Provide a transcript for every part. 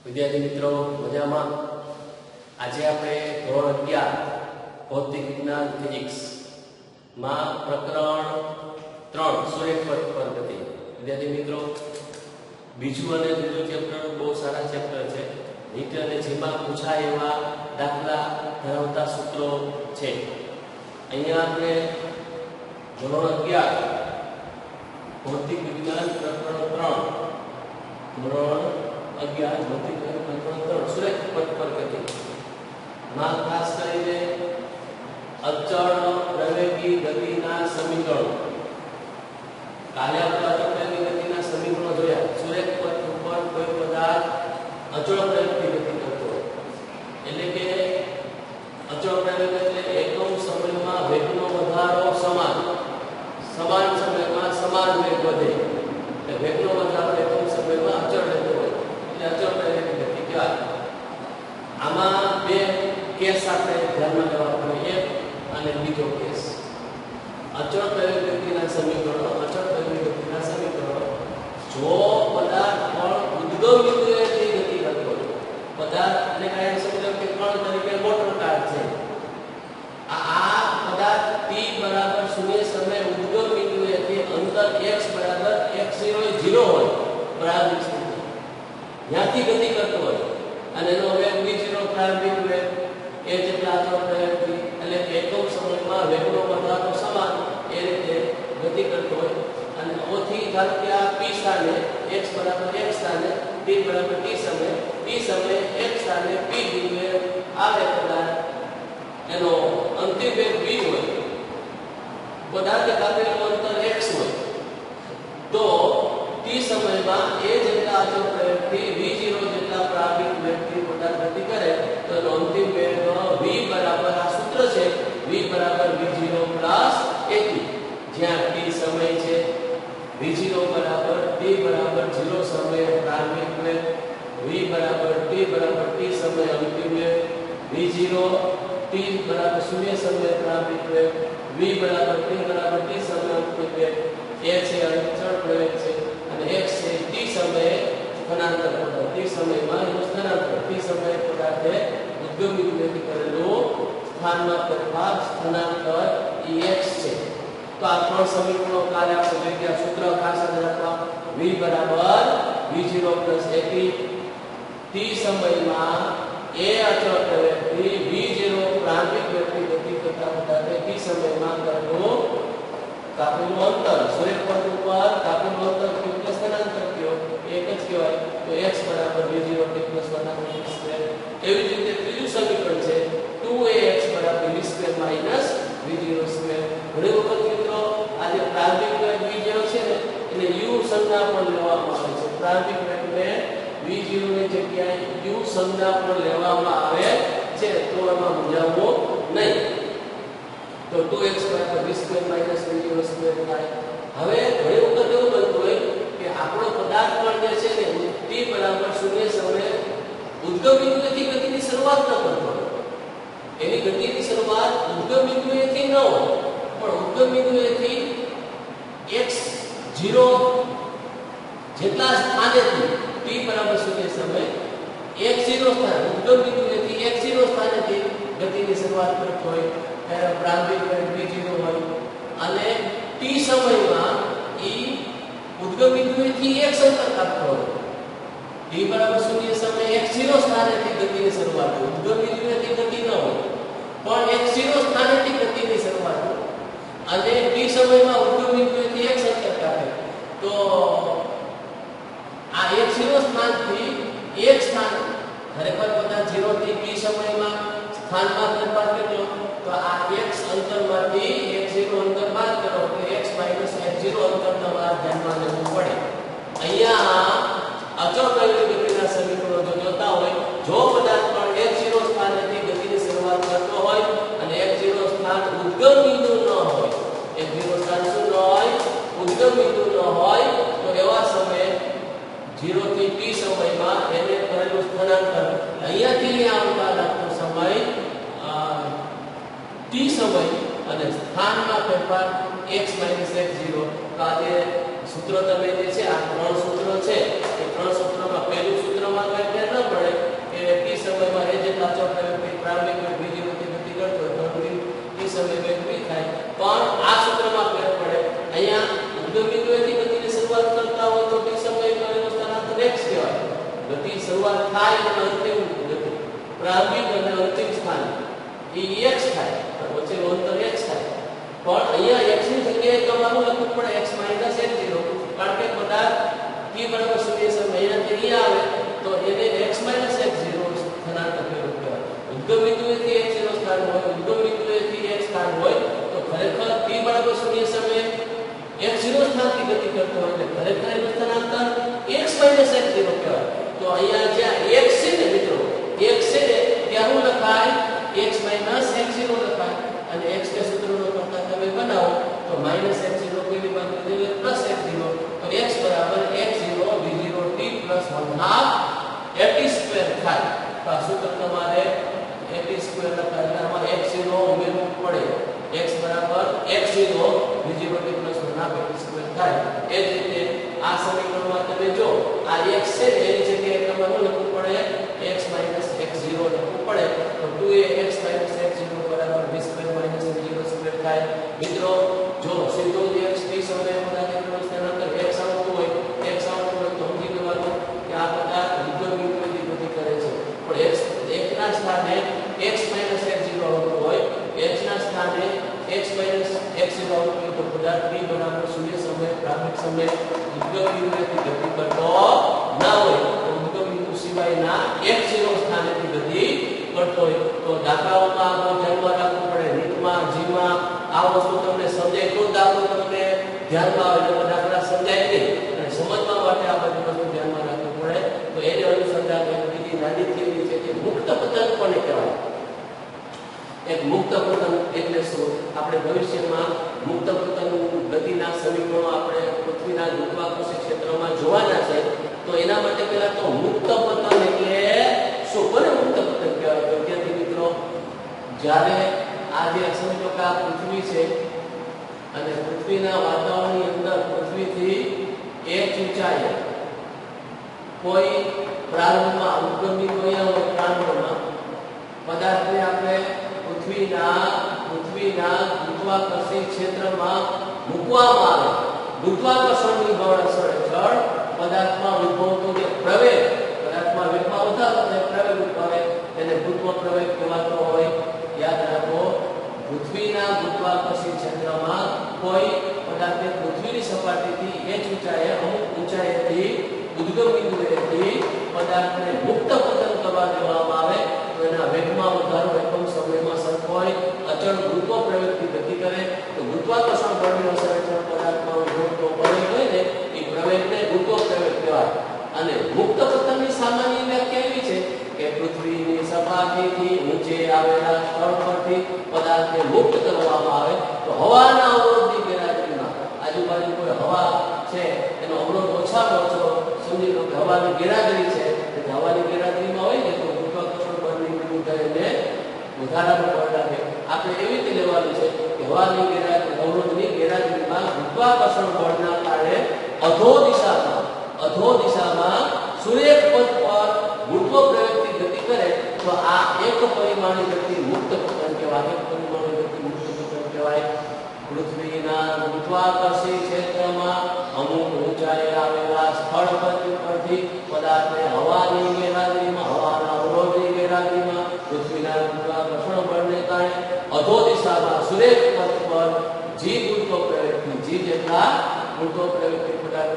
વિદ્યાર્થી મિત્રો મજામાં? આજે આપણે ધોરણ 11 ભૌતિક વિજ્ઞાન ફિઝિક્સ માં પ્રકરણ 3 સૂર્યપથ પર ગતિ. વિદ્યાર્થી મિત્રો, બીજું અને ત્રીજું ચેપ્ટર બહુ સારા ચેપ્ટર છે. નીટ અને જેમાં પૂછાય એવા દાખલા ધરાવતા સૂત્રો છે. અહીંયા આપણે ધોરણ 11 ભૌતિક વિજ્ઞાન પ્રકરણ 3 ધોરણ 11 ભૌતિક વિજ્ઞાન પ્રકરણ 3 સૂર્યપથ પર ગતિ માં ખાસ કરીને અચળ પ્રવેગી ગતિના સમીકરણો. કાલે આપણે અચળ પ્રવેગી ગતિના સમીકરણો જોયા. સૂર્યપથ ઉપર કોઈ પદાર્થ અચળ પ્રવેગથી ગતિ કરતો હોય એટલે કે અચળ પ્રવેગ એટલે એકમ સમયમાં વેગનો વધારો સમાન સમયમાં સમાન વેગ વધે. એટલે વેગનો વધારો એકમ સમયમાં અચળ રહેતો હોય એટલે અચળ પ્રવેગની ગતિ કહેવાય. આમાં બે કેસ આપણે ધ્યાનમાં લેવા પડે. એક અને બીજો કેસ. અચળ પ્રવેગ ગતિના સમીકરણો. અચળ પ્રવેગ ગતિના સમીકરણો જો પદાર્થ પણ ઉદ્ગમ બિંદુએથી ગતિ કરતો હોય, પદાર્થ અને કાંઈ સમજો કે કણ તરીકે મોટર કાર છે, આ પદાર્થ t બરાબર 0 સમયે ઉદ્ગમ બિંદુએથી અંતર x બરાબર x0 હોય પ્રારંભિક સ્થિતિ ત્યાંથી ગતિ કરતો હોય અને એનો વેગ v0 પ્રારંભિક વેગ એ જેટલા અચળ પ્રવેગથી એટલે એકમ સમયમાં વેગનો વધારો સમાન એ રીતે ગતિ કરતો હોય અને ઓથી ધારો કે આ p સ્થાને x બરાબર x સ્થાને t બરાબર t સમયે x સ્થાને p બિંદુએ આવે પદાર્થ એનો અંતિમ વેગ v હોય, પદાર્થ કાપેલું અંતર x હોય, તો t સમયમાં એ જેટલા અચળ પ્રવેગથી v0 જેટલા પ્રારંભિક વેગથી પદાર્થ ગતિ કરે તો એનો અંતિમ વેગ v બરાબર આ સૂત્ર છે v બરાબર v0 પ્લસ at. જ્યાં t સમય છે, v0 બરાબર t બરાબર 0 સમયે પ્રારંભિક વેગ, v બરાબર t સમયે અંતિમ વેગ, v0 t બરાબર 0 સમયે પ્રારંભિક વેગ, v બરાબર t સમયે અંતિમ વેગ. એ છે અચળ પ્રવેગ છે અને x છે t સમયે સ્થાનાંતર પદાર્થ. t સમયમાં એનું સ્થાનાંતર, t સમયે પદાર્થે ઉદ્ગમ બિંદુએથી કરેલું સ્થાનમાં ફેરફાર, સ્થાનાંતર x છે. તો આ ત્રણ સમીકરણો કાલે આપણે જોઈ ગયા. સૂત્ર ખાસ યાદ રાખવા. v બરાબર v0 at. t સમયમાં એ અચળ પ્રવેગથી v0 પ્રારંભિક વેગથી ગતિ કરતા પદાર્થે t સમયમાં કરેલું કાપેલું અંતર, સૂર્યપથ ઉપર કાપેલું અંતર કે સ્થાનાંતર કયો એક જ કહેવાય. તો x બરાબર v0 t + 1/2. એવી જ રીતે ત્રીજું સમીકરણ છે 2ax બરાબર v² - v02. ઘણી વખત મિત્રો આજે પ્રારંભિક વેગ v0 છે ને એને u સંજ્ઞા પણ લેવામાં આવે છે. પ્રારંભિક વેગને v0 ની જગ્યાએ u સંજ્ઞા પણ લેવામાં આવે છે, તો એમાં મૂંઝાવવું નહીં. તો 2x બરાબર v² - v02 થાય. હવે ઘણી વખત એવું બનતું હોય કે આપણો પદાર્થ પણ જે છે ને t બરાબર 0 સમયે ઉદ્ગમ બિંદુએથી ગતિની શરૂઆત ન કરતો હોય. એની ગતિની શરૂઆત ઉદ્ગમ બિંદુએથી ન હોય પણ ઉદ્ગમ બિંદુએથી x0 જેટલા સ્થાનેથી t બરાબર 0 સમયે x0 સ્થાન ઉદ્ગમ બિંદુએથી x0 સ્થાનેથી ગતિની શરૂઆત કરતો હોય ત્યારે પ્રારંભિક વેગ v0 હોય અને t સમયમાં એ ઉદ્ગમ બિંદુએથી x અંતર કાપતો હોય. t બરાબર 0 સમયે x0 સ્થાનેથી ગતિની શરૂઆત હોય. ઉદ્ગમ બિંદુએથી ગતિ ન હોય પણ x0 સ્થાનેથી ગતિની શરૂઆત હોય અને t સમયમાં ઉદ્ગમ બિંદુએથી x અંતર કાપે તો આ x0 સ્થાનથી એક સ્થાન ખરેખર બધા 0 થી t સમયમાં સ્થાનમાં ફેરફાર કર્યો તો આ x અંતરમાંથી x0 અંતર બાદ કરો એટલે x - x0 અંતર તમારે ધ્યાનમાં લેવું પડે. અહીંયા અચળ પ્રવેગ ગતિના સમીકરણો જો જોતા હોય, જો પદાર્થ પણ x0 સ્થાનેથી ગતિની શરૂઆત કરતો હોય અને x0 સ્થાન ઉદ્ગમ બિંદુ ન હોય, x0 સ્થાન શું ન હોય? ઉદ્ગમ બિંદુ ન હોય, તો એવા સમયે 0 થી t સમયમાં એને કરેલું સ્થાનાંતર અહીંયાથી આવતા લાગતો સમય t સમય અને સ્થાનમાં ફેરફાર x - x0. તો આ જે સૂત્રો તમે જે છે આ ત્રણ સૂત્રો છે એ ત્રણ સૂત્રમાં પહેલું સૂત્રમાં કઈ ફેર ન પડે કે t સમયમાં એ જેટલા અચળ પ્રવેગથી પ્રારંભિક વેગ v0 થી ગતિ કરતો હોય તો t સમય વેગ v થાય, પણ આ સૂત્રમાં ફેર પડે. અહીંયા ઉદ્ગમ બિંદુએથી ગતિની શરૂઆત કરતા હોય તો t સમયે કરેલું સ્થાનાંતર x કહેવાય. ગતિ શરૂઆત થાય અને અંતિમ ગતિ પ્રારંભિક અને અંતિમ સ્થાન એ x થાય, વચ્ચેનું અંતર x થાય. પણ અહીંયા x ની જગ્યાએ તમારું લખવું પડે x - x0, કારણ કે પદાર્થ t બરાબર 0 સમયથી આવે તો એને x - x0 સ્થાનાંતર કર્યું કહેવાય. ઉદ્ગમ બિંદુએથી x0 સ્થાન હોય, ઉદ્ગમ બિંદુએથી x સ્થાન હોય તો ખરેખર t બરાબર 0 સમયે x0 સ્થાનથી ગતિ કરતો હોય એટલે ખરેખર એનું સ્થાનાંતર x - x0 કહેવાય. તો અહીંયા જ્યાં x છે ને મિત્રો, x છે ને ત્યાં શું લખાય? x - x0 લખાય. અને x કે સૂત્રનો કરતા તમે બનાવો તો -x0 કોઈની બાજુ એટલે +x0, તો x બરાબર x0 v0 t +1/2 at² થાય. તો આ સૂત્ર તમારે at² લખાય એટલે આમાં x0 ઉમેરવું પડે. x બરાબર x0 v0 t +1/2 at² થાય. એ જ રીતે આ સમીકરણમાં તમે જો આ x છે એની જગ્યાએ તમારે લખવું પડે x - x0 લખવું પડે તો 2ax - x0 બરાબર v² - v0² થાય. મિત્રો જો સીધો જ x t સમયે પદાર્થનું સ્થાનાંતર x આવતું હોય તો સમજી લેવાનું કે આ પદાર્થ ઉદ્ગમ બિંદુએથી ગતિ કરે છે, પણ x ના સ્થાને x - x0 આવતું હોય, x ના સ્થાને x - x0 આવતું હોય તો પદાર્થ t બરાબર 0 સમયે પ્રારંભિક સમયે ઉદ્ગમ બિંદુએથી ગતિ કરતો ના હોય તો ઉદ્ગમ બિંદુ સિવાયના x0 સ્થાનેથી ગતિ કરતો હોય. તો દાખલાઓમાં આ ધ્યાનમાં રાખવું પડે. રીતમાં જીમાં આ વસ્તુ તમને સમજાય તો દાખલો તમને ધ્યાનમાં આવે, એટલે દાખલા સમજાય નહીં અને સમજવા માટે આ બધી વસ્તુ ધ્યાનમાં રાખવું પડે. તો એને અનુસંધાને બીજી નાની થિયરી છે કે મુક્ત પતન કોને કહેવાય? એક મુક્ત પતન એટલે શું? આપણે ભવિષ્યમાં મુક્ત પતન ગતિના સમીકરણો આપણે પૃથ્વીના ગુરુત્વાકર્ષણ ક્ષેત્રમાં જોવાના છે. તો એના માટે પહેલા તો મુક્ત પતન એટલે શું? કોને મુક્ત પતન કહેવાય? વિદ્યાર્થી મિત્રો, જ્યારે આ જે સમજો કે આ પૃથ્વી છે અને પૃથ્વીના વાતાવરણની અંદર પૃથ્વીથી એક ઊંચાઈએ કોઈ પ્રારંભમાં ઉદ્ગમ બિંદુ અહીંયા હોય, પ્રારંભમાં પદાર્થને આપણે પૃથ્વીના ગુરુત્વાકર્ષણ ક્ષેત્રમાં મૂકવામાં આવે. ગુરુત્વાકર્ષણની બળ અસર હેઠળ પદાર્થમાં ઉદ્ભવતો જે પ્રવેગ, પદાર્થમાં વેગમાં વધારો થાય પ્રવેગ ઉદ્ભવે તેને ગુરુત્વ પ્રવેગ કહેવાતો હોય. યાદ રાખો, પૃથ્વીના ગુરુત્વાકર્ષણ ક્ષેત્રમાં કોઈ પદાર્થને પૃથ્વીની સપાટીથી h ઊંચાઈએ અમુક ઊંચાઈએથી ઉદ્ગમ બિંદુએથી પદાર્થને મુક્ત પતન કરવા દેવામાં આવે તો એના વેગમાં વધારો એકમ સમયમાં સરખો હોય, અચળ ગુરુત્વ પ્રવેગથી ગતિ કરે તો ગુરુત્વાકર્ષણ બળની અસર હેઠળ પદાર્થમાં ઉદ્ભવતો પ્રવેગ હોય ને એ પ્રવેગને ગુરુત્વ પ્રવેગ કહેવાય. અને મુક્ત પતનની સામાન્ય વ્યાખ્યા એવી છે કે પૃથ્વીની સપાટીથી ઊંચે આવેલા સ્થળ પરથી પદાર્થને મુક્ત કરવામાં આવે તો હવાના અવરોધની ગેરહાજરીમાં, આજુબાજુ કોઈ હવા છે એનો અવરોધ ઓછામાં ઓછો સમજી લો કે હવાની ગેરહાજરી છે, એટલે હવાની ગેરહાજરીમાં હોય ને તો ગુરુત્વાકર્ષણ બળની વિરુદ્ધ એને વધારાનું બળ લાગે. આપણે એવી રીતે લેવાનું છે કે હવાની ગેરહાજરી, અવરોધની ગેરહાજરીમાં ગુરુત્વાકર્ષણ બળના કારણે અધો દિશામાં સૂર્યક પથ પર ગુરુત્વ પ્રવેગથી ગતિ કરે તો આ એક પરિમાણીય ગતિ મુક્ત પતન કહેવાય. એક પરિમાણીય ગતિ મુક્ત પતન કહેવાય. પૃથ્વીના ગુરુત્વાકર્ષણ ક્ષેત્રમાં અમુક ઊંચાઈએ આવેલા સ્થળ પરથી પદાર્થને હવાની ગેરહાજરીમાં, હવાના અવરોધની ગેરહાજરીમાં પૃથ્વીના ગુરુત્વાકર્ષણ બળને કારણે અધો દિશામાં સૂર્યક પથ પર g ગુરુત્વ પ્રવેગથી, g જેટલા ગુરુત્વ પ્રવેગથી પદાર્થ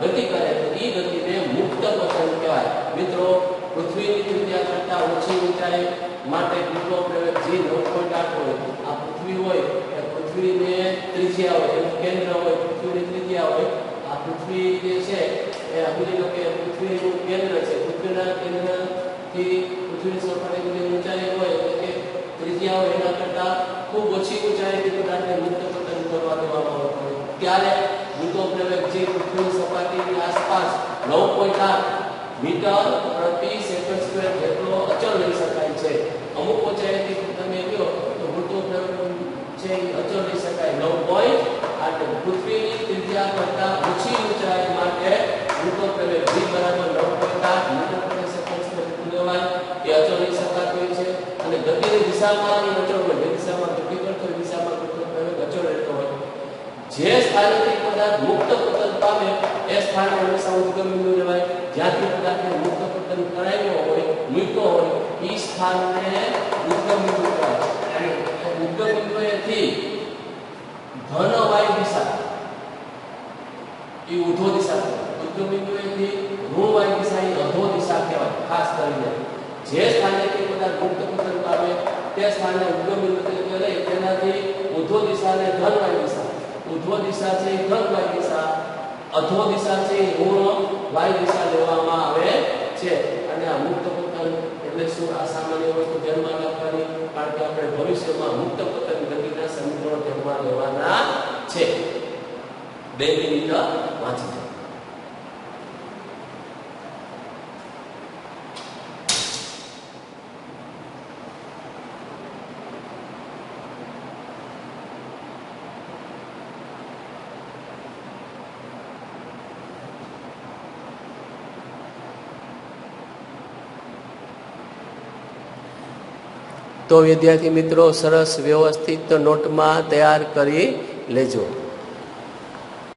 ગતિ કરે તો એ ગતિને મુક્ત પતન કહેવાય. મિત્રો, પૃથ્વીની ત્રિજ્યા કરતા ઓછી ઊંચાઈ માટે ગુરુત્વ પ્રવેગ g 9.8 હોય. આ પૃથ્વી હોય એ પૃથ્વીને ત્રિજ્યા હોય, એનું કેન્દ્ર હોય, પૃથ્વીની ત્રિજ્યા હોય. આ પૃથ્વી જે છે એ સમજી લો કે પૃથ્વીનું કેન્દ્ર છે. પૃથ્વીના કેન્દ્રથી પૃથ્વીની સપાટીની ઊંચાઈ હોય એટલે કે ત્રિજ્યા હોય એના કરતા ખૂબ ઓછી ઊંચાઈથી પદાર્થને મુક્ત પતન કરવા દેવામાં આવતો હોય ત્યારે ગુરુત્વ પ્રવેગ જે પૃથ્વીની સપાટીની આસપાસ 9.8 મીટર પ્રતિ સેકન્ડ સ્ક્વેર જેટલો અચળ લઈ શકાય છે. અમુક ઊંચાઈથી તમે લ્યો તો ગુરુત્વ પ્રવેગ છે એ અચળ લઈ શકાય 9.8. પૃથ્વીની ત્રિજ્યા કરતા ઓછી ઊંચાઈ માટે ગુરુત્વ પ્રવેગ v દિશામાં એ અચળ હોય, જે દિશામાં ગતિ કરતો હોય એ દિશામાં અચળ રહેતો હોય. જે સ્થાનેથી પદાર્થ મુક્ત પતન પામે એ સ્થાન હંમેશા ઉદ્ગમ બિંદુ કહેવાય. જ્યાંથી પદાર્થને મુક્ત પતન કરાવ્યો હોય, મૂક્યો હોય, એ સ્થાનને ઉદ્ગમ બિંદુ કહેવાય. અને ઉદ્ગમ બિંદુએથી ધન વાય દિશા એ ઉધો દિશા કહેવાય. ઉદ્ગમ બિંદુએથી ઋણ વાય દિશા એ અધો દિશા કહેવાય. ખાસ કરીને જે સ્થાનેથી પદાર્થ મુક્ત પતન પામે તે સ્થાનને ઉદ્ગમ બિંદુ તરીકે લઈ તેનાથી ઉધો દિશાને ધન વાય દિશા, ઉધ્વ દિશા છે એ ધન વાય દિશા, અધો દિશા છે એ ઋણ વાય દિશા લેવામાં આવે છે. અને આ મુક્ત પતન એટલે શું? આ સામાન્ય વસ્તુ ધ્યાનમાં રાખવાની, કારણ કે આપણે ભવિષ્યમાં મુક્ત પતન ગતિના સમીકરણો ધ્યાનમાં લેવાના છે. 2 મિનિટ વાંચી લો. તો વિદ્યાર્થી મિત્રો સરસ વ્યવસ્થિત નોટમાં તૈયાર કરી લેજો.